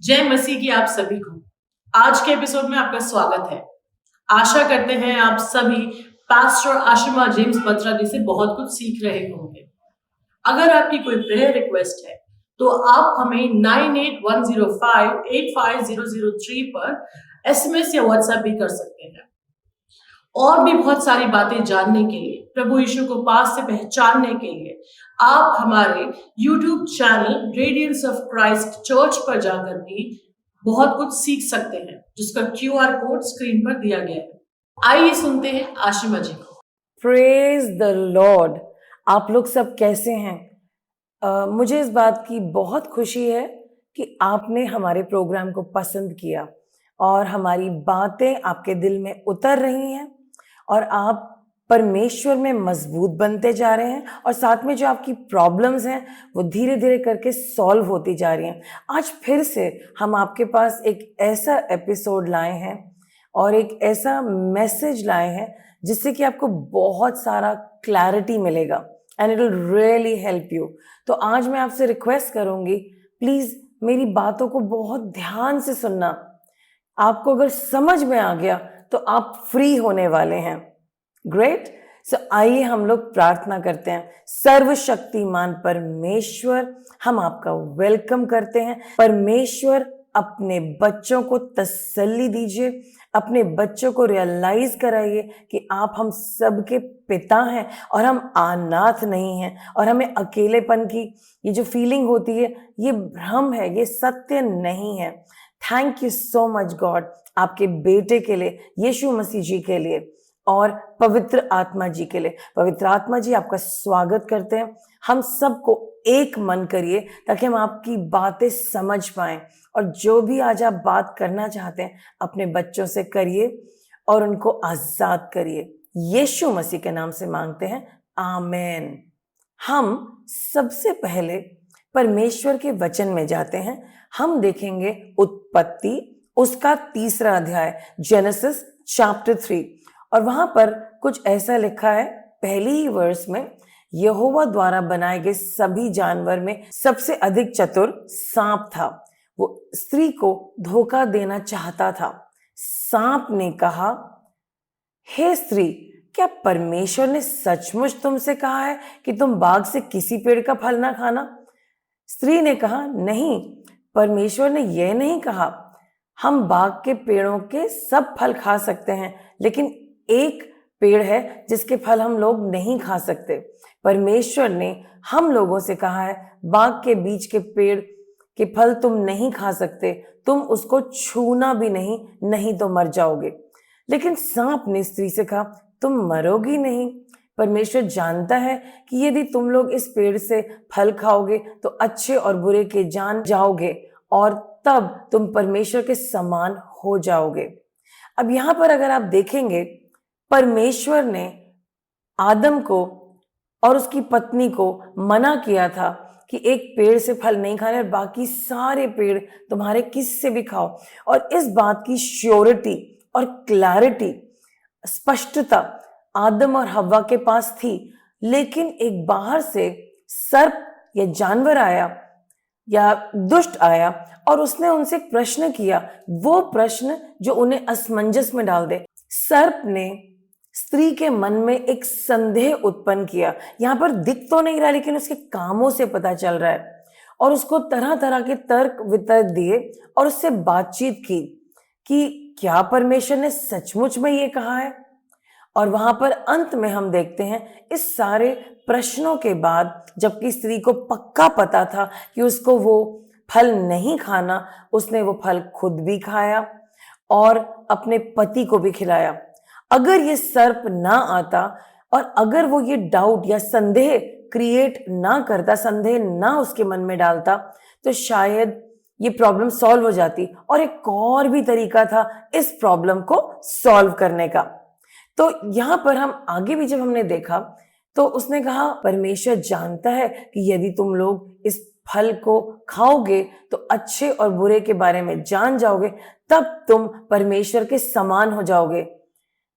जय मसीह की आप सभी को। आज के एपिसोड में आपका स्वागत है। आशा करते हैं आप सभी पास्टर आशिमा जेम्स बत्रा जी से बहुत कुछ सीख रहे होंगे। अगर आपकी कोई प्रेयर रिक्वेस्ट है तो आप हमें 9810585003 पर SMS या व्हाट्सएप भी कर सकते हैं। और भी बहुत सारी बातें जानने के लिए, प्रभु यीशु को पास से पहचानने के लिए आप हमारे YouTube channel radiance of Christ church पर जाकर भी बहुत कुछ सीख सकते हैं, जिसका QR कोड स्क्रीन पर दिया गया है। आइए सुनते हैं आशिमा जी को। Praise the Lord. आप लोग सब कैसे हैं? मुझे इस बात की बहुत खुशी है कि आपने हमारे प्रोग्राम को पसंद किया और हमारी बातें आपके दिल में उतर रही हैं और आप परमेश्वर में मजबूत बनते जा रहे हैं और साथ में जो आपकी प्रॉब्लम्स हैं वो धीरे धीरे करके सॉल्व होती जा रही हैं। आज फिर से हम आपके पास एक ऐसा एपिसोड लाए हैं और एक ऐसा मैसेज लाए हैं जिससे कि आपको बहुत सारा क्लैरिटी मिलेगा and it will really help you. तो आज मैं आपसे रिक्वेस्ट करूंगी, प्लीज मेरी बातों को बहुत ध्यान से सुनना। आपको अगर समझ में आ गया तो आप फ्री होने वाले हैं। ग्रेट। सो आइए हम लोग प्रार्थना करते हैं। सर्वशक्तिमान परमेश्वर, हम आपका वेलकम करते हैं। परमेश्वर, अपने बच्चों को तसल्ली दीजिए, अपने बच्चों को रियलाइज कराइए कि आप हम सबके पिता हैं और हम अनाथ नहीं हैं और हमें अकेलेपन की ये जो फीलिंग होती है ये भ्रम है, ये सत्य नहीं है। Thank you so much God, आपके बेटे के लिए, यीशु मसीह जी के लिए और पवित्र आत्मा जी के लिए। पवित्र आत्मा जी, आपका स्वागत करते हैं। हम सबको एक मन करिए ताकि हम आपकी बातें समझ पाएं और जो भी आज आप बात करना चाहते हैं अपने बच्चों से करिए और उनको आजाद करिए। यीशु मसीह के नाम से मांगते हैं, आमेन। हम सबसे पहले परमेश्वर के वचन में जाते हैं। हम देखेंगे उत्पत्ति उसका 3रा अध्याय, जेनेसिस चैप्टर 3, और वहां पर कुछ ऐसा लिखा है। पहली ही वर्स में, यहोवा द्वारा बनाए गए सभी जानवर में सबसे अधिक चतुर सांप था। वो स्त्री को धोखा देना चाहता था। सांप ने कहा, हे स्त्री, क्या परमेश्वर ने सचमुच तुमसे कहा है कि तुम बाग से किसी पेड़ का फल ना खाना? स्त्री ने कहा, नहीं, परमेश्वर ने यह नहीं कहा। हम बाग के पेड़ों के सब फल खा सकते हैं, लेकिन एक पेड़ है जिसके फल हम लोग नहीं खा सकते। परमेश्वर ने हम लोगों से कहा है, बाग के बीच के पेड़ के फल तुम नहीं खा सकते, तुम उसको छूना भी नहीं तो मर जाओगे। लेकिन सांप ने स्त्री से कहा, तुम मरोगी नहीं। परमेश्वर जानता है कि यदि तुम लोग इस पेड़ से फल खाओगे तो अच्छे और बुरे के जान जाओगे और तब तुम परमेश्वर के समान हो जाओगे। अब यहां पर अगर आप देखेंगे, परमेश्वर ने आदम को और उसकी पत्नी को मना किया था कि एक पेड़ से फल नहीं खाने और बाकी सारे पेड़ तुम्हारे किस से भी खाओ। और इस बात की श्योरिटी और क्लैरिटी, स्पष्टता आदम और हव्वा के पास थी। लेकिन एक बाहर से सर्प या जानवर आया या दुष्ट आया और उसने उनसे एक प्रश्न किया, वो प्रश्न जो उन्हें असमंजस में डाल दे। सर्प ने स्त्री के मन में एक संदेह उत्पन्न किया। यहां पर दिख तो नहीं रहा, लेकिन उसके कामों से पता चल रहा है, और उसको तरह तरह के तर्क वितर्क दिए और उससे बातचीत की कि क्या परमेश्वर ने सचमुच में ये कहा है। और वहां पर अंत में हम देखते हैं, इस सारे प्रश्नों के बाद जबकि स्त्री को पक्का पता था कि उसको वो फल नहीं खाना, उसने वो फल खुद भी खाया और अपने पति को भी खिलाया। अगर ये सर्प ना आता और अगर वो ये डाउट या संदेह क्रिएट ना करता, संदेह ना उसके मन में डालता, तो शायद ये प्रॉब्लम सॉल्व हो जाती। और एक और भी तरीका था इस प्रॉब्लम को सॉल्व करने का। तो यहां पर हम आगे भी जब हमने देखा तो उसने कहा, परमेश्वर जानता है कि यदि तुम लोग इस फल को खाओगे तो अच्छे और बुरे के बारे में जान जाओगे, तब तुम परमेश्वर के समान हो जाओगे।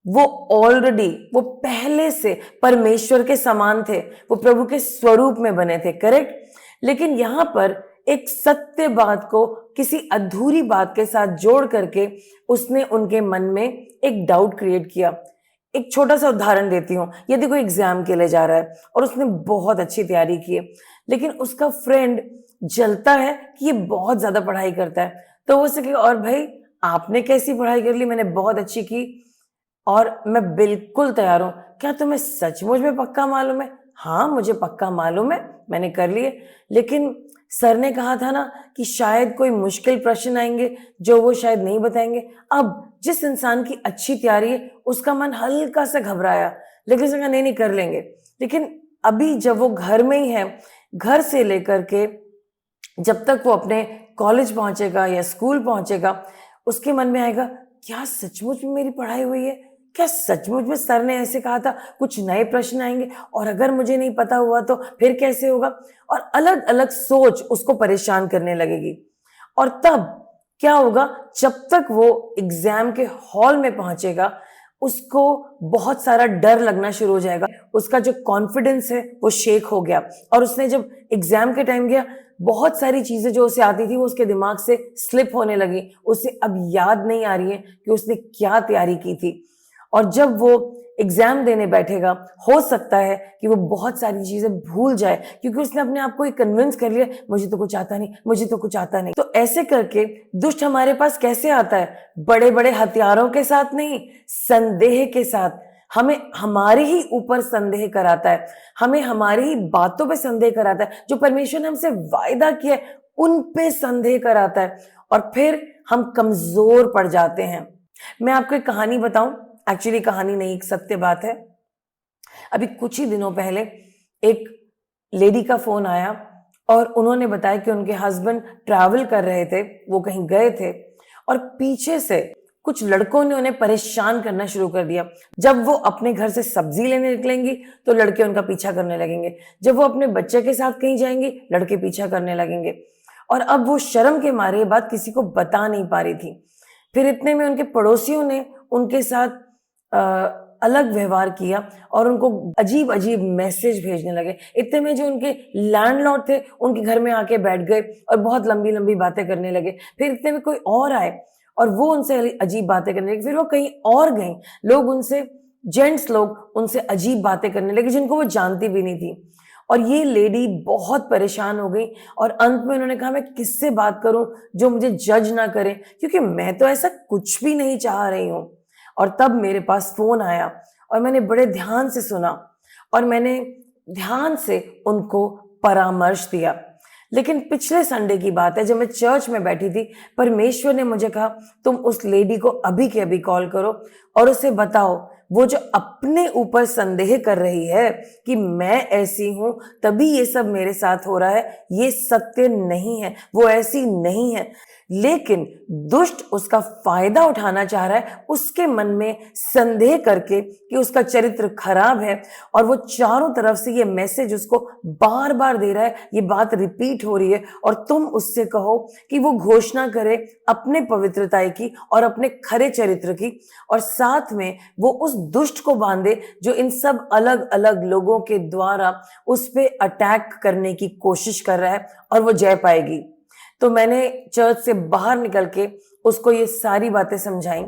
वो ऑलरेडी, वो पहले से परमेश्वर के समान थे, वो प्रभु के स्वरूप में बने थे, करेक्ट। लेकिन यहां पर एक सत्य बात को किसी अधूरी बात के साथ जोड़ करके उसने उनके मन में एक डाउट क्रिएट किया। एक छोटा सा उदाहरण देती हूँ। यदि कोई एग्जाम के लिए जा रहा है और उसने बहुत अच्छी तैयारी की है, लेकिन उसका फ्रेंड जलता है कि ये बहुत ज्यादा पढ़ाई करता है, तो वो उससे कहेगा, और भाई आपने कैसी पढ़ाई कर ली? मैंने बहुत अच्छी की और मैं बिल्कुल तैयार हूँ। क्या तुम्हें सचमुच में पक्का मालूम है? हाँ, मुझे पक्का मालूम है, मैंने कर लिए। लेकिन सर ने कहा था ना कि शायद कोई मुश्किल प्रश्न आएंगे जो वो शायद नहीं बताएंगे। अब जिस इंसान की अच्छी तैयारी है उसका मन हल्का सा घबराया, लेकिन उसने कहा नहीं नहीं कर लेंगे। लेकिन अभी जब वो घर में ही है, घर से लेकर के जब तक वो अपने कॉलेज पहुंचेगा या स्कूल पहुंचेगा, उसके मन में आएगा, क्या सचमुच में मेरी पढ़ाई हुई है? क्या सचमुच में सर ने ऐसे कहा था? कुछ नए प्रश्न आएंगे और अगर मुझे नहीं पता हुआ तो फिर कैसे होगा? और अलग अलग सोच उसको परेशान करने लगेगी। और तब क्या होगा, जब तक वो एग्जाम के हॉल में पहुंचेगा उसको बहुत सारा डर लगना शुरू हो जाएगा। उसका जो कॉन्फिडेंस है वो शेक हो गया, और उसने जब एग्जाम के टाइम गया, बहुत सारी चीजें जो उसे आती थी वो उसके दिमाग से स्लिप होने लगी। उसे अब याद नहीं आ रही है कि उसने क्या तैयारी की थी। और जब वो एग्जाम देने बैठेगा, हो सकता है कि वो बहुत सारी चीजें भूल जाए, क्योंकि उसने अपने आप को कन्विंस कर लिया, मुझे तो कुछ आता नहीं, मुझे तो कुछ आता नहीं। तो ऐसे करके दुष्ट हमारे पास कैसे आता है? बड़े बड़े हथियारों के साथ नहीं, संदेह के साथ। हमें हमारे ही ऊपर संदेह कराता है, हमें हमारी ही बातों पे संदेह कराता है, जो परमेश्वर ने हमसे वायदा किया है उन पे संदेह कराता है, और फिर हम कमजोर पड़ जाते हैं। मैं आपको एक कहानी बताऊं, एक्चुअली कहानी नहीं, एक सत्य बात है। अभी कुछ ही दिनों पहले एक लेडी का फोन आया और उन्होंने बताया कि उनके हस्बैंड ट्रैवल कर रहे थे, वो कहीं गए थे, और पीछे से कुछ लड़कों ने उन्हें परेशान करना शुरू कर दिया। जब वो अपने घर से सब्जी लेने निकलेंगी तो लड़के उनका पीछा करने लगेंगे, जब वो अपने बच्चे के साथ कहीं जाएंगी लड़के पीछा करने लगेंगे। और अब वो शर्म के मारे ये बात किसी को बता नहीं पा रही थी। फिर इतने में उनके पड़ोसियों ने उनके साथ अलग व्यवहार किया और उनको अजीब अजीब मैसेज भेजने लगे। इतने में जो उनके लैंडलॉर्ड थे उनके घर में आके बैठ गए और बहुत लंबी लंबी बातें करने लगे। फिर इतने में कोई और आए और वो उनसे अजीब बातें करने लगे। फिर वो कहीं और गए, लोग उनसे, जेंट्स लोग उनसे अजीब बातें करने लगे जिनको वो जानती भी नहीं थी। और ये लेडी बहुत परेशान हो गई और अंत में उन्होंने कहा, मैं किससे बात करूं जो मुझे जज ना करे, क्योंकि मैं तो ऐसा कुछ भी नहीं चाह रही हूं। और तब मेरे पास फोन आया और मैंने बड़े ध्यान से सुना और मैंने ध्यान से उनको परामर्श दिया। लेकिन पिछले संडे की बात है, जब मैं चर्च में बैठी थी, परमेश्वर ने मुझे कहा, तुम उस लेडी को अभी के अभी कॉल करो और उसे बताओ, वो जो अपने ऊपर संदेह कर रही है कि मैं ऐसी हूं तभी ये सब मेरे साथ हो रहा है, ये सत्य नहीं है, वो ऐसी नहीं है, लेकिन दुष्ट उसका फायदा उठाना चाह रहा है, उसके मन में संदेह करके कि उसका चरित्र खराब है, और वो चारों तरफ से ये मैसेज उसको बार बार दे रहा है, ये बात रिपीट हो रही है, और तुम उससे कहो कि वो घोषणा करे अपने पवित्रता की और अपने खरे चरित्र की, और साथ में वो उस दुष्ट को बांधे जो इन सब अलग अलग लोगों के द्वारा उस पे अटैक करने की कोशिश कर रहा है, और वो जय पाएगी। तो मैंने चर्च से बाहर निकल के उसको ये सारी बातें समझाई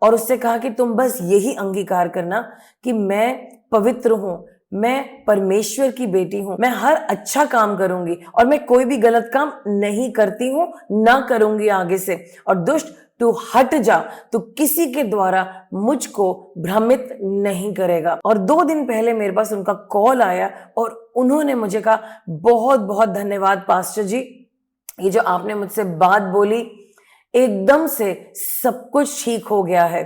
और उससे कहा कि तुम बस यही अंगीकार करना कि मैं पवित्र हूं, मैं परमेश्वर की बेटी हूं, मैं हर अच्छा काम करूंगी और मैं कोई भी गलत काम नहीं करती हूं, ना करूंगी आगे से। और दुष्ट, तू हट जा, तू किसी के द्वारा मुझको भ्रमित नहीं करेगा। और 2 दिन पहले मेरे पास उनका कॉल आया और उन्होंने मुझे कहा, बहुत बहुत धन्यवाद पास्टर जी, ये जो आपने मुझसे बात बोली, एकदम से सब कुछ ठीक हो गया है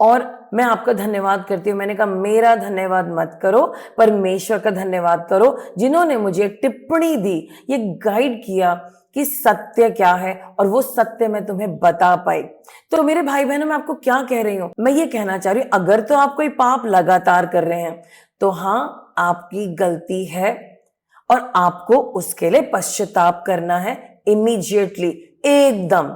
और मैं आपका धन्यवाद करती हूँ। मैंने कहा, मेरा धन्यवाद मत करो, परमेश्वर का धन्यवाद करो जिन्होंने मुझे टिप्पणी दी, ये गाइड किया कि सत्य क्या है और वो सत्य मैं तुम्हें बता पाई। तो मेरे भाई बहनों, मैं आपको क्या कह रही हूँ, मैं ये कहना चाह रही हूँ, अगर तो आप कोई पाप लगातार कर रहे हैं तो हाँ, आपकी गलती है और आपको उसके लिए पश्चाताप करना है इमीडिएटली, एकदम।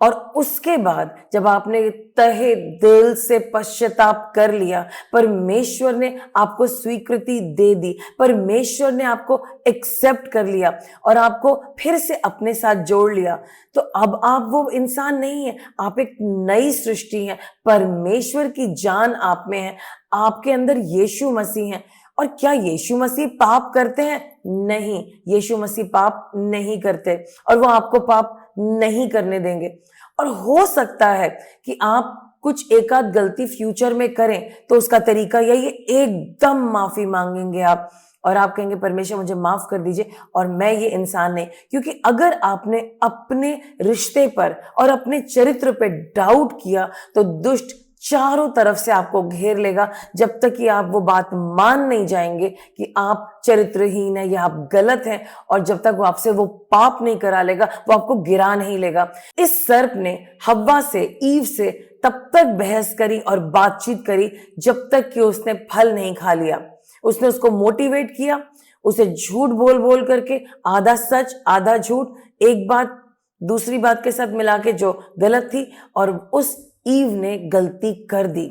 और उसके बाद जब आपने तहे दिल से पश्चाताप कर लिया, परमेश्वर ने आपको स्वीकृति दे दी, परमेश्वर ने आपको एक्सेप्ट कर लिया और आपको फिर से अपने साथ जोड़ लिया, तो अब आप वो इंसान नहीं है, आप एक नई सृष्टि हैं। परमेश्वर की जान आप में है, आपके अंदर यीशु मसीह है। और क्या यीशु मसीह पाप करते हैं? नहीं, यीशु मसीह पाप नहीं करते और वो आपको पाप नहीं करने देंगे। और हो सकता है कि आप कुछ एकाध गलती फ्यूचर में करें, तो उसका तरीका यही है, एकदम माफी मांगेंगे आप और आप कहेंगे परमेश्वर मुझे माफ कर दीजिए और मैं ये इंसान नहीं। क्योंकि अगर आपने अपने रिश्ते पर और अपने चरित्र पे डाउट किया तो दुष्ट चारों तरफ से आपको घेर लेगा, जब तक कि आप वो बात मान नहीं जाएंगे कि आप चरित्रहीन है या आप गलत हैं, और जब तक वो आपसे वो पाप नहीं करा लेगा, वो आपको गिरा नहीं लेगा। इस सर्प ने हव्वा से, ईव से तब तक बहस करी और बातचीत करी जब तक कि उसने फल नहीं खा लिया। उसने उसको मोटिवेट किया, उसे झूठ बोल बोल करके, आधा सच आधा झूठ, एक बात दूसरी बात के साथ मिला के जो गलत थी, और उस ईव ने गलती कर दी।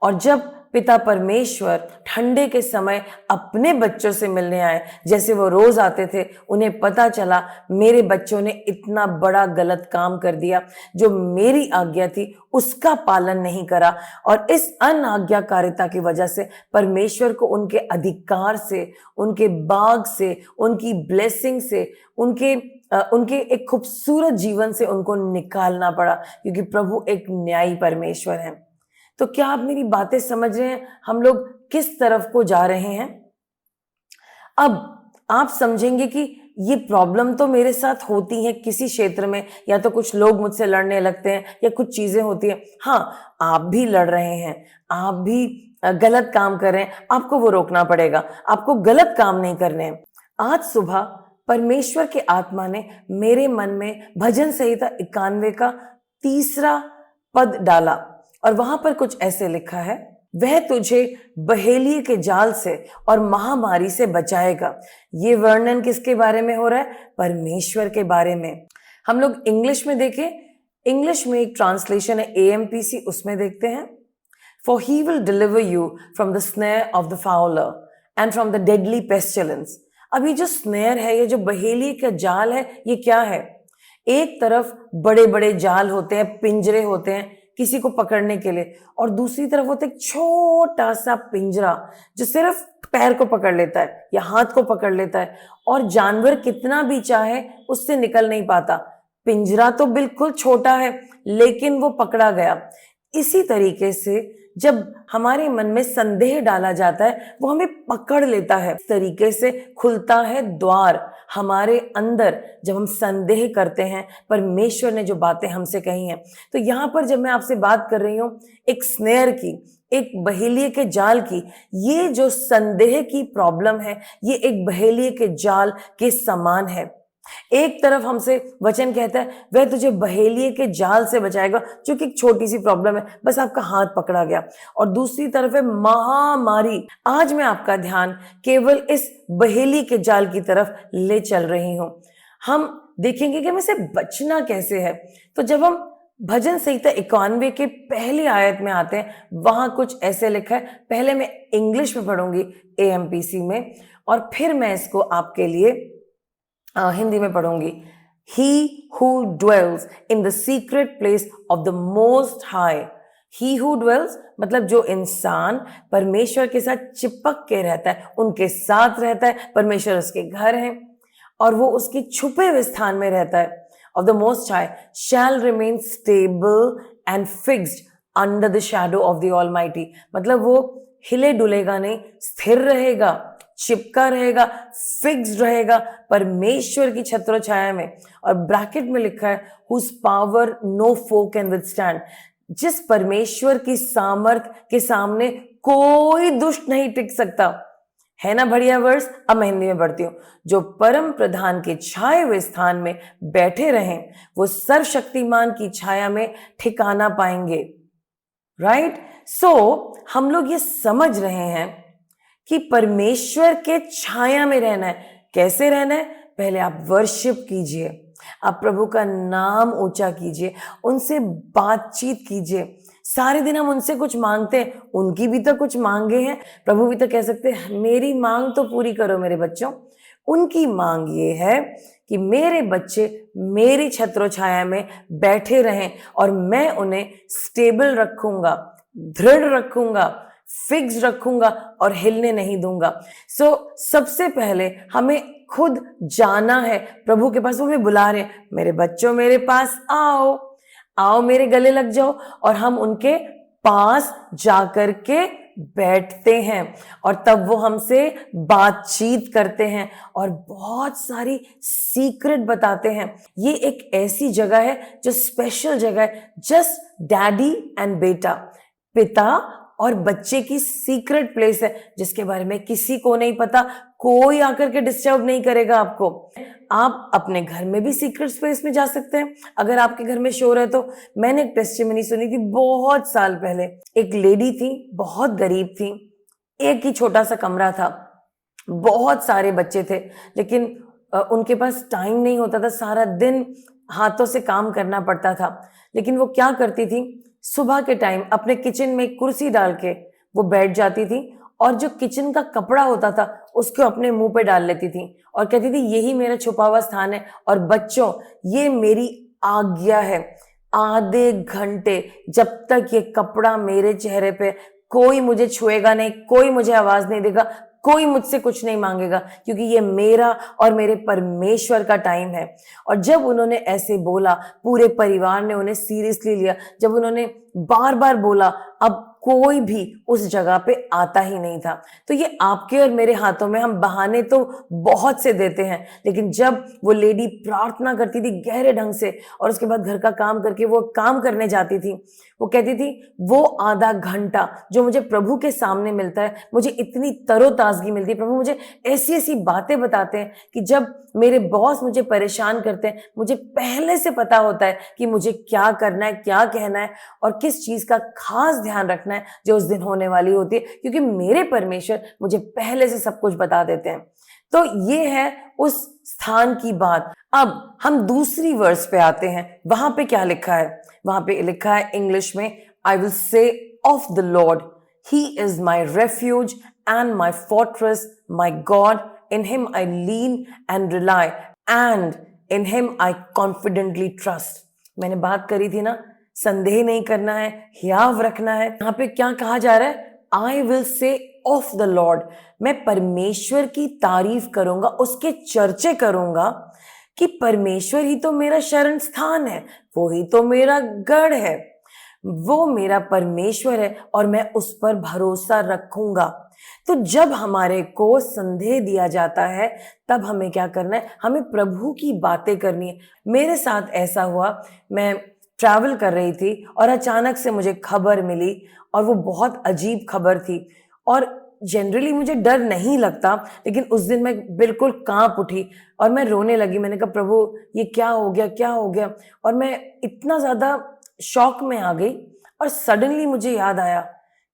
और जब पिता परमेश्वर ठंडे के समय अपने बच्चों से मिलने आए, जैसे वो रोज आते थे, उन्हें पता चला मेरे बच्चों ने इतना बड़ा गलत काम कर दिया, जो मेरी आज्ञा थी उसका पालन नहीं करा, और इस अनाज्ञाकारिता की वजह से परमेश्वर को उनके अधिकार से, उनके बाग से, उनकी ब्लेसिंग से, उनके एक खूबसूरत जीवन से उनको निकालना पड़ा, क्योंकि प्रभु एक न्यायी परमेश्वर है। तो क्या आप मेरी बातें समझ रहे हैं? हम लोग किस तरफ को जा रहे हैं? अब आप समझेंगे कि ये प्रॉब्लम तो मेरे साथ होती है किसी क्षेत्र में, या तो कुछ लोग मुझसे लड़ने लगते हैं या कुछ चीजें होती हैं। हाँ, आप भी लड़ रहे हैं, आप भी गलत काम कर रहे हैं, आपको वो रोकना पड़ेगा, आपको गलत काम नहीं करने हैं। आज सुबह परमेश्वर के आत्मा ने मेरे मन में भजन संहिता 91 का 3 पद डाला, और वहां पर कुछ ऐसे लिखा है, वह तुझे बहेलिये के जाल से और महामारी से बचाएगा। ये वर्णन किसके बारे में हो रहा है? परमेश्वर के बारे में। हम लोग इंग्लिश में देखें, इंग्लिश में एक ट्रांसलेशन है AMPC, उसमें देखते हैं, for he will deliver you from the snare of the Fowler and from the deadly pestilence. अब ये जो स्नेयर है, ये जो बहेलिये का जाल है, ये क्या है? एक तरफ बड़े बड़े जाल होते हैं, पिंजरे होते हैं किसी को पकड़ने के लिए, और दूसरी तरफ होता है एक छोटा सा पिंजरा जो सिर्फ पैर को पकड़ लेता है या हाथ को पकड़ लेता है, और जानवर कितना भी चाहे उससे निकल नहीं पाता। पिंजरा तो बिल्कुल छोटा है, लेकिन वो पकड़ा गया। इसी तरीके से जब हमारे मन में संदेह डाला जाता है, वो हमें पकड़ लेता है। इस तरीके से खुलता है द्वार हमारे अंदर जब हम संदेह करते हैं परमेश्वर ने जो बातें हमसे कही हैं। तो यहाँ पर जब मैं आपसे बात कर रही हूँ एक स्नेयर की, एक बहेलिये के जाल की, ये जो संदेह की प्रॉब्लम है, ये एक बहेलिये के जाल के समान है। एक तरफ हमसे वचन कहता है वह तुझे बहेलिये के जाल से बचाएगा, जो कि एक छोटी सी प्रॉब्लम है, बस आपका हाथ पकड़ा गया, और दूसरी तरफ है महामारी। आज मैं आपका ध्यान केवल इस बहेलिये के जाल की तरफ ले चल रही हूं। हम देखेंगे कि हमें से बचना कैसे है। तो जब हम भजन संहिता 91 के पहली आयत में आते हैं, वहां कुछ ऐसे लिखा है। पहले मैं इंग्लिश में पढ़ूंगी AMPC में, और फिर मैं इसको आपके लिए हिंदी में पढ़ूंगी। He who dwells in the secret place of the Most High, He who dwells मतलब जो इंसान परमेश्वर के साथ चिपक के रहता है, उनके साथ रहता है, परमेश्वर उसके घर है और वो उसके छुपे हुए स्थान में रहता है, of the Most High shall remain stable and fixed under the shadow of the Almighty। मतलब वो हिले डुलेगा नहीं, स्थिर रहेगा, चिपका रहेगा, फिक्स्ड रहेगा परमेश्वर की छत्र छाया में। और ब्रैकेट में लिखा है whose power no foe can withstand, जिस परमेश्वर की सामर्थ के सामने कोई दुष्ट नहीं टिक सकता। है ना बढ़िया वर्ष? अब मैं हिंदी में पढ़ती हूँ। जो परम प्रधान के छाए हुए स्थान में बैठे रहें, वो सर्वशक्तिमान की छाया में ठिकाना पाएंगे। राइट? सो हम लोग ये समझ रहे हैं कि परमेश्वर के छाया में रहना है। कैसे रहना है? पहले आप वर्शिप कीजिए, आप प्रभु का नाम ऊंचा कीजिए, उनसे बातचीत कीजिए। सारे दिन हम उनसे कुछ मांगते हैं, उनकी भी तो कुछ मांगे हैं। प्रभु भी तो कह सकते हैं मेरी मांग तो पूरी करो मेरे बच्चों। उनकी मांग ये है कि मेरे बच्चे मेरी छत्र छाया में बैठे रहें और मैं उन्हें स्टेबल रखूंगा, दृढ़ रखूंगा, फिक्स रखूंगा और हिलने नहीं दूंगा। सबसे पहले हमें खुद जाना है प्रभु के पास। वो हमें बुला रहे हैं, मेरे बच्चों मेरे पास आओ, आओ मेरे गले लग जाओ। और हम उनके पास जाकर के बैठते हैं और तब वो हमसे बातचीत करते हैं और बहुत सारी सीक्रेट बताते हैं। ये एक ऐसी जगह है जो स्पेशल जगह है, जस्ट डैडी एंड बेटा, पिता और बच्चे की सीक्रेट प्लेस है जिसके बारे में किसी को नहीं पता। कोई आकर के डिस्टर्ब नहीं करेगा आपको। आप अपने घर में भी सीक्रेट स्पेस में जा सकते हैं अगर आपके घर में शोर है तो। मैंने एक टेस्टिमनी सुनी थी बहुत साल पहले। एक लेडी थी, बहुत गरीब थी, एक ही छोटा सा कमरा था, बहुत सारे बच्चे थे, लेकिन उनके पास टाइम नहीं होता था, सारा दिन हाथों से काम करना पड़ता था। लेकिन वो क्या करती थी, सुबह के टाइम अपने किचन में एक कुर्सी डाल के वो बैठ जाती थी और जो किचन का कपड़ा होता था उसको अपने मुंह पे डाल लेती थी और कहती थी यही मेरा छुपा हुआ स्थान है और बच्चों ये मेरी आज्ञा है। आधे घंटे जब तक ये कपड़ा मेरे चेहरे पे, कोई मुझे छुएगा नहीं, कोई मुझे आवाज नहीं देगा, कोई मुझसे कुछ नहीं मांगेगा, क्योंकि ये मेरा और मेरे परमेश्वर का टाइम है। और जब उन्होंने ऐसे बोला, पूरे परिवार ने उन्हें सीरियसली लिया। जब उन्होंने बार बार बोला, अब कोई भी उस जगह पे आता ही नहीं था। तो ये आपके और मेरे हाथों में, हम बहाने तो बहुत से देते हैं, लेकिन जब वो लेडी प्रार्थना करती थी गहरे ढंग से और उसके बाद घर का काम करके वो काम करने जाती थी, वो कहती थी वो आधा घंटा जो मुझे प्रभु के सामने मिलता है, मुझे इतनी तरोताजगी मिलती है। प्रभु मुझे ऐसी ऐसी बातें बताते हैं कि जब मेरे बॉस मुझे परेशान करते हैं, मुझे पहले से पता होता है कि मुझे क्या करना है, क्या कहना है और किस चीज का खास ध्यान रखना है जो उस दिन होने वाली होती है, क्योंकि मेरे परमेश्वर मुझे पहले से सब कुछ बता देते हैं। तो ये है उस स्थान की बात। अब हम दूसरी वर्स पे आते हैं। वहां पे क्या लिखा है? वहां पे लिखा है इंग्लिश में, I will say of the Lord, he is my refuge and my fortress, my God, in him I lean and rely and in him I confidently trust। मैंने बात करी थी ना, संदेह नहीं करना है, हियाव रखना है। यहाँ पे क्या कहा जा रहा है? I will say of the Lord, मैं परमेश्वर की तारीफ करूंगा, उसके चर्चे करूंगा कि परमेश्वर ही तो मेरा शरण स्थान है, वो ही तो मेरा गढ़ है, वो मेरा परमेश्वर है और मैं उस पर भरोसा रखूंगा। तो जब हमारे को संदेह दिया जाता है तब हमें क्या करना है? हमें प्रभु की बातें करनी है। मेरे साथ ऐसा हुआ, मैं ट्रैवल कर रही थी और अचानक से मुझे खबर मिली और वो बहुत अजीब खबर थी। और जनरली मुझे डर नहीं लगता, लेकिन उस दिन मैं बिल्कुल कांप उठी और मैं रोने लगी। मैंने कहा प्रभु ये क्या हो गया, क्या हो गया? और मैं इतना ज्यादा शॉक में आ गई और सडनली मुझे याद आया,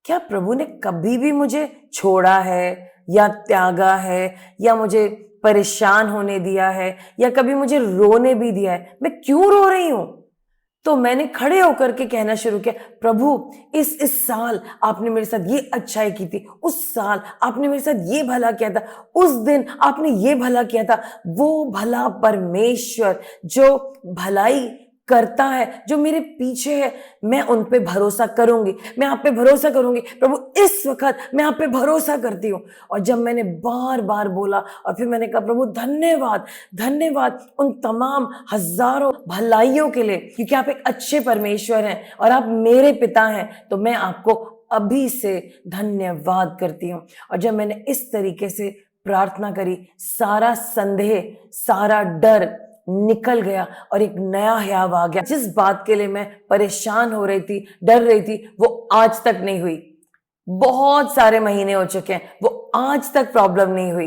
क्या प्रभु ने कभी भी मुझे छोड़ा है या त्यागा है या मुझे परेशान होने दिया है या कभी मुझे रोने भी दिया है? मैं क्यों रो रही हूं? तो मैंने खड़े होकर के कहना शुरू किया, प्रभु इस साल आपने मेरे साथ ये अच्छाई की थी, उस साल आपने मेरे साथ ये भला किया था, उस दिन आपने ये भला किया था। वो भला परमेश्वर जो भलाई करता है, जो मेरे पीछे है, मैं उन पे भरोसा करूंगी, मैं आप पे भरोसा करूंगी। प्रभु इस वक्त मैं आप पे भरोसा करती हूँ। और जब मैंने बार बार बोला और फिर मैंने कहा प्रभु धन्यवाद, धन्यवाद उन तमाम हजारों भलाइयों के लिए, क्योंकि आप एक अच्छे परमेश्वर हैं और आप मेरे पिता हैं, तो मैं आपको अभी से धन्यवाद करती हूँ। और जब मैंने इस तरीके से प्रार्थना करी, सारा संदेह, सारा डर निकल गया और एक नया हयाव आ गया। जिस बात के लिए मैं परेशान हो रही थी, डर रही थी, वो आज तक नहीं हुई। बहुत सारे महीने हो चुके हैं, वो आज तक प्रॉब्लम नहीं हुई,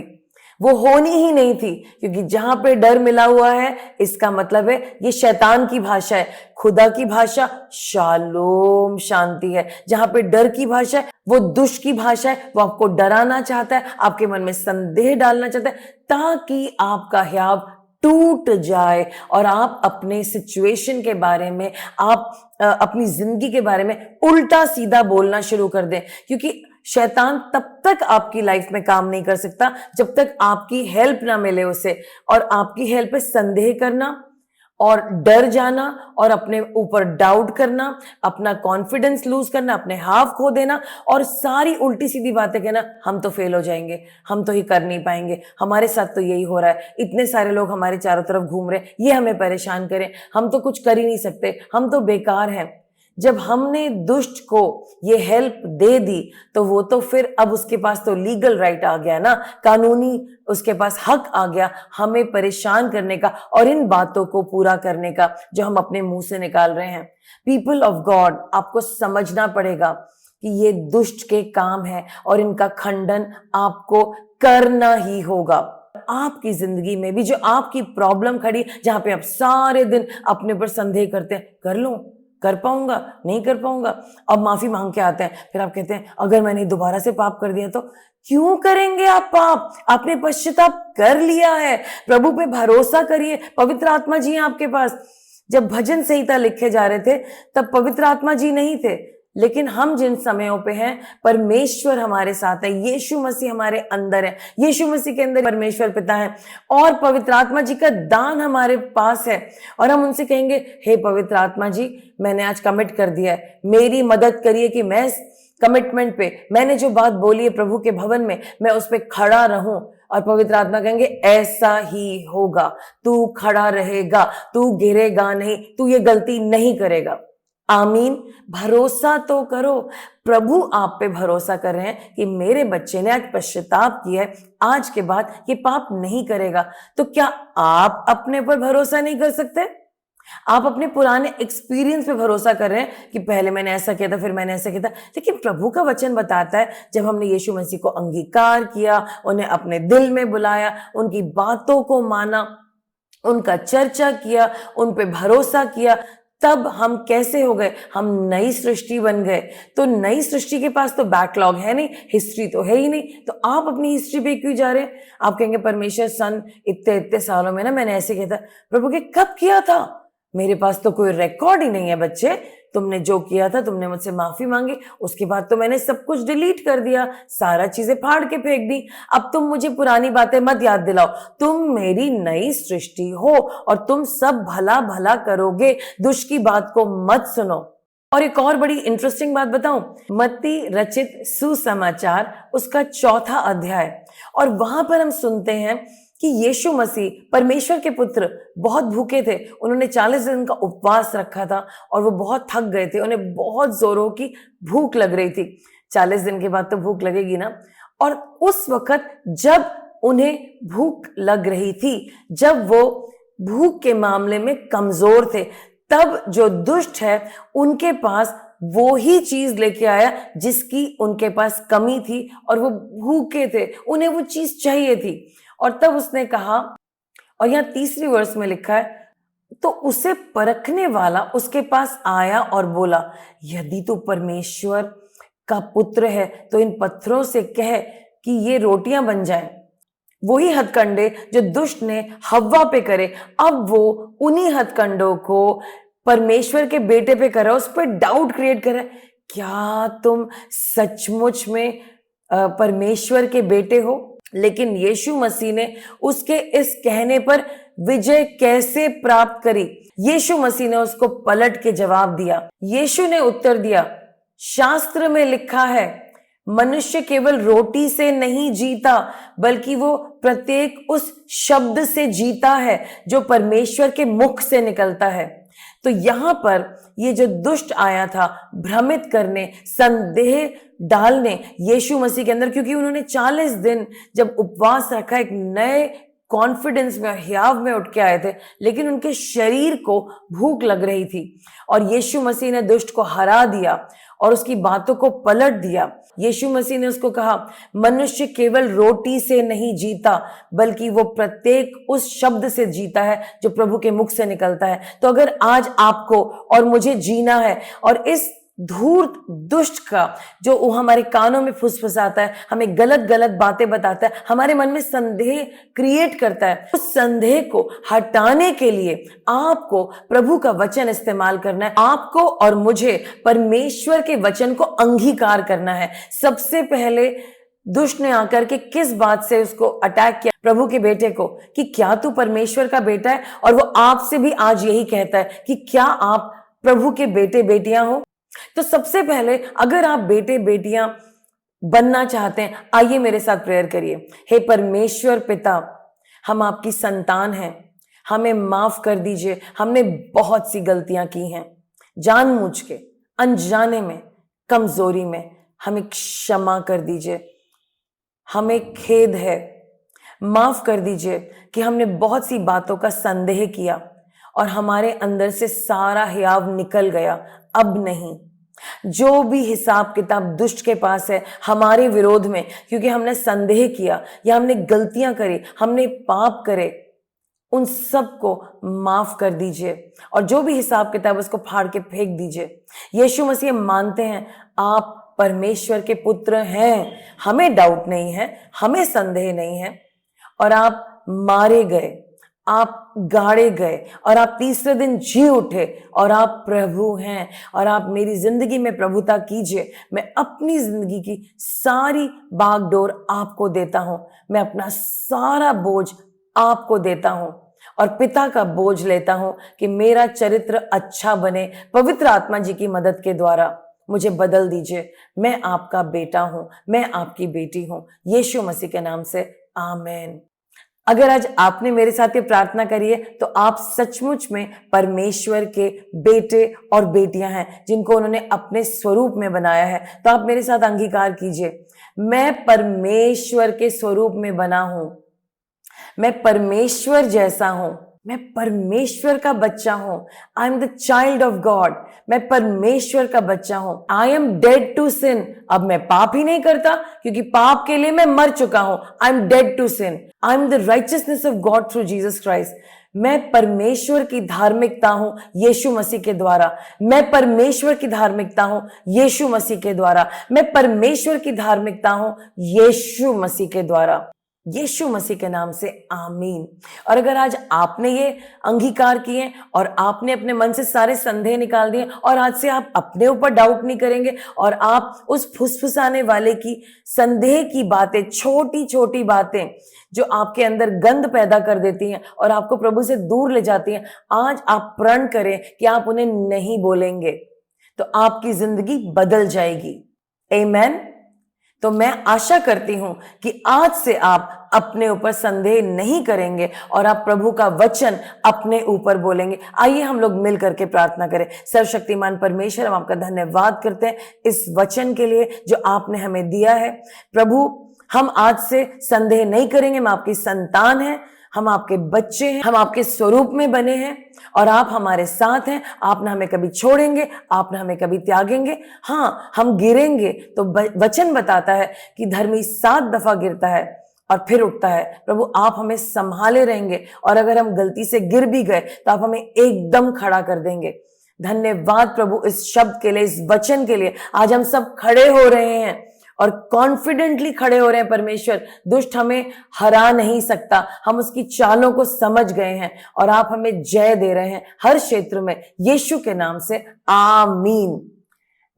वो होनी ही नहीं थी। क्योंकि जहां पे डर मिला हुआ है, इसका मतलब है ये शैतान की भाषा है। खुदा की भाषा शालोम, शांति है। जहां पे डर की भाषा है, वो दुष्ट की भाषा है। वो आपको डराना चाहता है, आपके मन में संदेह डालना चाहता है, ताकि आपका हयाव टूट जाए और आप अपने सिचुएशन के बारे में, आप अपनी जिंदगी के बारे में उल्टा सीधा बोलना शुरू कर दें। क्योंकि शैतान तब तक आपकी लाइफ में काम नहीं कर सकता जब तक आपकी हेल्प ना मिले उसे, और आपकी हेल्प पे संदेह करना और डर जाना और अपने ऊपर डाउट करना, अपना कॉन्फिडेंस लूज करना, अपने हाव खो देना और सारी उल्टी सीधी बातें कहना, हम तो फेल हो जाएंगे, हम तो ये कर नहीं पाएंगे, हमारे साथ तो यही हो रहा है, इतने सारे लोग हमारे चारों तरफ घूम रहे हैं, ये हमें परेशान करें, हम तो कुछ कर ही नहीं सकते, हम तो बेकार हैं। जब हमने दुष्ट को ये हेल्प दे दी तो वो तो फिर अब उसके पास तो लीगल राइट आ गया ना, कानूनी उसके पास हक आ गया हमें परेशान करने का और इन बातों को पूरा करने का जो हम अपने मुंह से निकाल रहे हैं। पीपल ऑफ गॉड, आपको समझना पड़ेगा कि ये दुष्ट के काम है और इनका खंडन आपको करना ही होगा। आपकी जिंदगी में भी जो आपकी प्रॉब्लम खड़ी, जहां पे आप सारे दिन अपने पर संदेह करते हैं, कर लूं, कर पाऊंगा, नहीं कर पाऊंगा, अब माफी मांग के आते हैं, फिर आप कहते हैं अगर मैंने दोबारा से पाप कर दिया तो। क्यों करेंगे आप पाप? आपने पश्चाताप कर लिया है, प्रभु पे भरोसा करिए, पवित्र आत्मा जी हैं आपके पास। जब भजन संहिता लिखे जा रहे थे तब पवित्र आत्मा जी नहीं थे, लेकिन हम जिन समयों पे हैं परमेश्वर हमारे साथ है, यीशु मसीह हमारे अंदर है, यीशु मसीह के अंदर परमेश्वर पिता है और पवित्र आत्मा जी का दान हमारे पास है। और हम उनसे कहेंगे, हे पवित्र आत्मा जी, मैंने आज कमिट कर दिया है, मेरी मदद करिए कि मैं कमिटमेंट पे, मैंने जो बात बोली है प्रभु के भवन में, मैं उस पर खड़ा रहूं। और पवित्र आत्मा कहेंगे ऐसा ही होगा, तू खड़ा रहेगा, तू गिरेगा नहीं, तू ये गलती नहीं करेगा। आमीन। भरोसा तो करो, प्रभु आप पे भरोसा कर रहे हैं कि मेरे बच्चे ने आज पश्चाताप किया है, आज के बाद ये पाप नहीं करेगा। तो क्या आप अपने पर भरोसा नहीं कर सकते? आप अपने पुराने एक्सपीरियंस पे भरोसा कर रहे हैं कि पहले मैंने ऐसा किया था, फिर मैंने ऐसा किया था, लेकिन प्रभु का वचन बताता है जब हमने यीशु मसीह को अंगीकार किया, उन्हें अपने दिल में बुलाया, उनकी बातों को माना, उनका चर्चा किया, उन पे भरोसा किया, तब हम कैसे हो गए? हम नई सृष्टि बन गए। तो नई सृष्टि के पास तो बैकलॉग है नहीं, हिस्ट्री तो है ही नहीं, तो आप अपनी हिस्ट्री पे क्यों जा रहे हैं? आप कहेंगे परमेश्वर सन इतने सालों में ना मैंने ऐसे किया था। प्रभु के कब किया था? मेरे पास तो कोई रिकॉर्ड ही नहीं है बच्चे, तुमने जो किया था, तुमने मुझसे माफी मांगी, उसके बाद तो मैंने सब कुछ डिलीट कर दिया, सारा चीजें फाड़ के फेंक दी, अब तुम मुझे पुरानी बातें मत याद दिलाओ, तुम मेरी नई सृष्टि हो और तुम सब भला भला करोगे, दुष्ट की बात को मत सुनो। और एक और बड़ी इंटरेस्टिंग बात बताऊं, मत्ती रचित सुसमाचार उसका 4था अध्याय, और वहां पर हम सुनते हैं कि यीशु मसीह परमेश्वर के पुत्र बहुत भूखे थे, उन्होंने 40 दिन का उपवास रखा था और वो बहुत थक गए थे, उन्हें बहुत जोरों की भूख लग रही थी। 40 दिन के बाद तो भूख लगेगी ना। और उस वक्त जब उन्हें भूख लग रही थी, जब वो भूख के मामले में कमजोर थे, तब जो दुष्ट है उनके पास वो ही चीज लेके आया जिसकी उनके पास कमी थी, और वो भूखे थे, उन्हें वो चीज चाहिए थी। और तब उसने कहा, और यहाँ 3री वर्स में लिखा है, तो उसे परखने वाला उसके पास आया और बोला, यदि तू परमेश्वर का पुत्र है तो इन पत्थरों से कह कि ये रोटियां बन जाएं। वही हथकंडे जो दुष्ट ने हव्वा पे करे, अब वो उन्हीं हथकंडों को परमेश्वर के बेटे पे करे, उस पर डाउट क्रिएट करे, क्या तुम सचमुच में परमेश्वर के बेटे हो? लेकिन यीशु मसीह ने उसके इस कहने पर विजय कैसे प्राप्त करी? यीशु मसीह ने उसको पलट के जवाब दिया। यीशु ने उत्तर दिया, शास्त्र में लिखा है, मनुष्य केवल रोटी से नहीं जीता बल्कि वो प्रत्येक उस शब्द से जीता है जो परमेश्वर के मुख से निकलता है। तो यहां पर ये जो दुष्ट आया था भ्रमित करने, संदेह डालने यीशु मसीह के अंदर, क्योंकि उन्होंने 40 दिन जब उपवास रखा, एक नए कॉन्फिडेंस में, हियाव में उठ के आए थे, लेकिन उनके शरीर को भूख लग रही थी, और यीशु मसीह ने दुष्ट को हरा दिया और उसकी बातों को पलट दिया। यीशु मसीह ने उसको कहा, मनुष्य केवल रोटी से नहीं जीता बल्कि वो प्रत्येक उस शब्द से जीता है जो प्रभु के मुख से निकलता है। तो अगर आज आपको और मुझे जीना है और इस धूर्त दुष्ट का जो वो हमारे कानों में फुसफुसाता है, हमें गलत गलत बातें बताता है, हमारे मन में संदेह क्रिएट करता है, उस संदेह को हटाने के लिए आपको प्रभु का वचन इस्तेमाल करना है। आपको और मुझे परमेश्वर के वचन को अंगीकार करना है। सबसे पहले दुष्ट ने आकर के किस बात से उसको अटैक किया, प्रभु के बेटे को, कि क्या तू परमेश्वर का बेटा है? और वो आपसे भी आज यही कहता है कि क्या आप प्रभु के बेटे बेटियां हो? तो सबसे पहले अगर आप बेटे बेटियां बनना चाहते हैं, आइए मेरे साथ प्रेयर करिए। हे परमेश्वर पिता, हम आपकी संतान हैं, हमें माफ कर दीजिए। हमने बहुत सी गलतियां की हैं, जानबूझ के, अनजाने में, कमजोरी में। हमें क्षमा कर दीजिए, हमें खेद है। माफ कर दीजिए कि हमने बहुत सी बातों का संदेह किया और हमारे अंदर से सारा हियाव निकल गया। अब नहीं, जो भी हिसाब किताब दुष्ट के पास है हमारे विरोध में, क्योंकि हमने संदेह किया या हमने गलतियां करी, हमने पाप करे, उन सब को माफ कर दीजिए और जो भी हिसाब किताब उसको फाड़ के फेंक दीजिए। यीशु मसीह, मानते हैं आप परमेश्वर के पुत्र हैं, हमें डाउट नहीं है, हमें संदेह नहीं है। और आप मारे गए, आप गाड़े गए और आप तीसरे दिन जी उठे और आप प्रभु हैं और आप मेरी जिंदगी में प्रभुता कीजिए। मैं अपनी जिंदगी की सारी बागडोर आपको देता हूं, मैं अपना सारा बोझ आपको देता हूं और पिता का बोझ लेता हूं कि मेरा चरित्र अच्छा बने। पवित्र आत्मा जी की मदद के द्वारा मुझे बदल दीजिए। मैं आपका बेटा हूं, मैं आपकी बेटी हूं, यीशु मसीह के नाम से, आमीन। अगर आज आपने मेरे साथ ये प्रार्थना करी है तो आप सचमुच में परमेश्वर के बेटे और बेटियां हैं, जिनको उन्होंने अपने स्वरूप में बनाया है। तो आप मेरे साथ अंगीकार कीजिए, मैं परमेश्वर के स्वरूप में बना हूं, मैं परमेश्वर जैसा हूं, मैं परमेश्वर का बच्चा हूं। I am the child of God, मैं परमेश्वर का बच्चा हूं। I am dead to sin, अब मैं पाप ही नहीं करता क्योंकि पाप के लिए मैं मर चुका हूं। I am dead to sin, I am the righteousness of God through Jesus Christ. मैं परमेश्वर की धार्मिकता हूं यीशु मसीह के द्वारा, मैं परमेश्वर की धार्मिकता हूं यीशु मसीह के द्वारा, मैं परमेश्वर की धार्मिकता हूं यीशु मसीह के द्वारा, यीशु मसीह के नाम से, आमीन। और अगर आज आपने ये अंगीकार किए और आपने अपने मन से सारे संदेह निकाल दिए और आज से आप अपने ऊपर डाउट नहीं करेंगे और आप उस फुसफुसाने वाले की, संदेह की बातें, छोटी छोटी बातें जो आपके अंदर गंद पैदा कर देती हैं और आपको प्रभु से दूर ले जाती हैं, आज आप प्रण करें कि आप उन्हें नहीं बोलेंगे, तो आपकी जिंदगी बदल जाएगी। आमीन। तो मैं आशा करती हूं कि आज से आप अपने ऊपर संदेह नहीं करेंगे और आप प्रभु का वचन अपने ऊपर बोलेंगे। आइए हम लोग मिल करके प्रार्थना करें। सर्वशक्तिमान परमेश्वर, हम आपका धन्यवाद करते हैं इस वचन के लिए जो आपने हमें दिया है। प्रभु, हम आज से संदेह नहीं करेंगे, हम आपकी संतान हैं, हम आपके बच्चे हैं, हम आपके स्वरूप में बने हैं और आप हमारे साथ हैं। आप ना हमें कभी छोड़ेंगे, आप ना हमें कभी त्यागेंगे। हाँ, हम गिरेंगे तो वचन बताता है कि धर्मी 7 दफा गिरता है और फिर उठता है। प्रभु, आप हमें संभाले रहेंगे और अगर हम गलती से गिर भी गए तो आप हमें एकदम खड़ा कर देंगे। धन्यवाद प्रभु इस शब्द के लिए, इस वचन के लिए। आज हम सब खड़े हो रहे हैं और कॉन्फिडेंटली खड़े हो रहे हैं। परमेश्वर, दुष्ट हमें हरा नहीं सकता, हम उसकी चालों को समझ गए हैं और आप हमें जय दे रहे हैं हर क्षेत्र में, यीशु के नाम से, आमीन।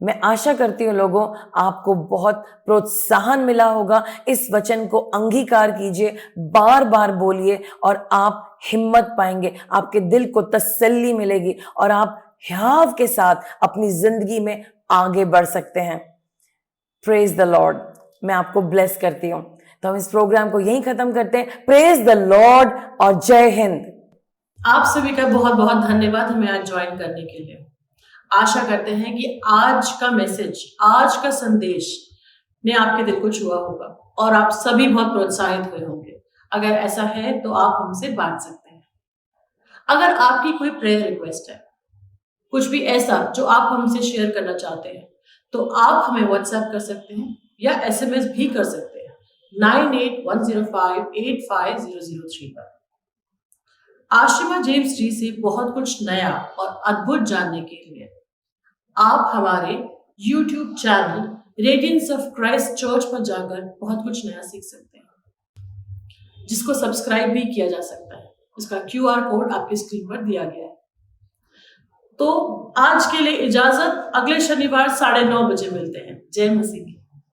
मैं आशा करती हूँ लोगों, आपको बहुत प्रोत्साहन मिला होगा। इस वचन को अंगीकार कीजिए, बार बार बोलिए और आप हिम्मत पाएंगे, आपके दिल को तसल्ली मिलेगी और आप हियाव के साथ अपनी जिंदगी में आगे बढ़ सकते हैं। Praise the Lord. मैं आपको ब्लेस करती हूँ। तो हम इस प्रोग्राम को यहीं खत्म करते हैं। प्रेज द लॉर्ड और जय हिंद। आप सभी का बहुत बहुत धन्यवाद हमें आज ज्वाइन करने के लिए। आशा करते हैं कि आज का मैसेज, आज का संदेश ने आपके दिल को छुआ होगा और आप सभी बहुत प्रोत्साहित हुए होंगे। अगर ऐसा है तो आप हमसे बांट सकते हैं। अगर आपकी कोई प्रेयर रिक्वेस्ट है, कुछ भी ऐसा जो आप हमसे शेयर करना चाहते हैं, तो आप हमें व्हाट्सएप कर सकते हैं या SMS भी कर सकते हैं 9810585003 पर। आशिमा जेम्स जी से बहुत कुछ नया और अद्भुत जानने के लिए आप हमारे YouTube channel radiance of Christ church पर जाकर बहुत कुछ नया सीख सकते हैं, जिसको सब्सक्राइब भी किया जा सकता है। इसका QR कोड आपकी स्क्रीन पर दिया गया है। तो आज के लिए इजाजत, अगले शनिवार 9:30 बजे मिलते हैं। जय मसीह की।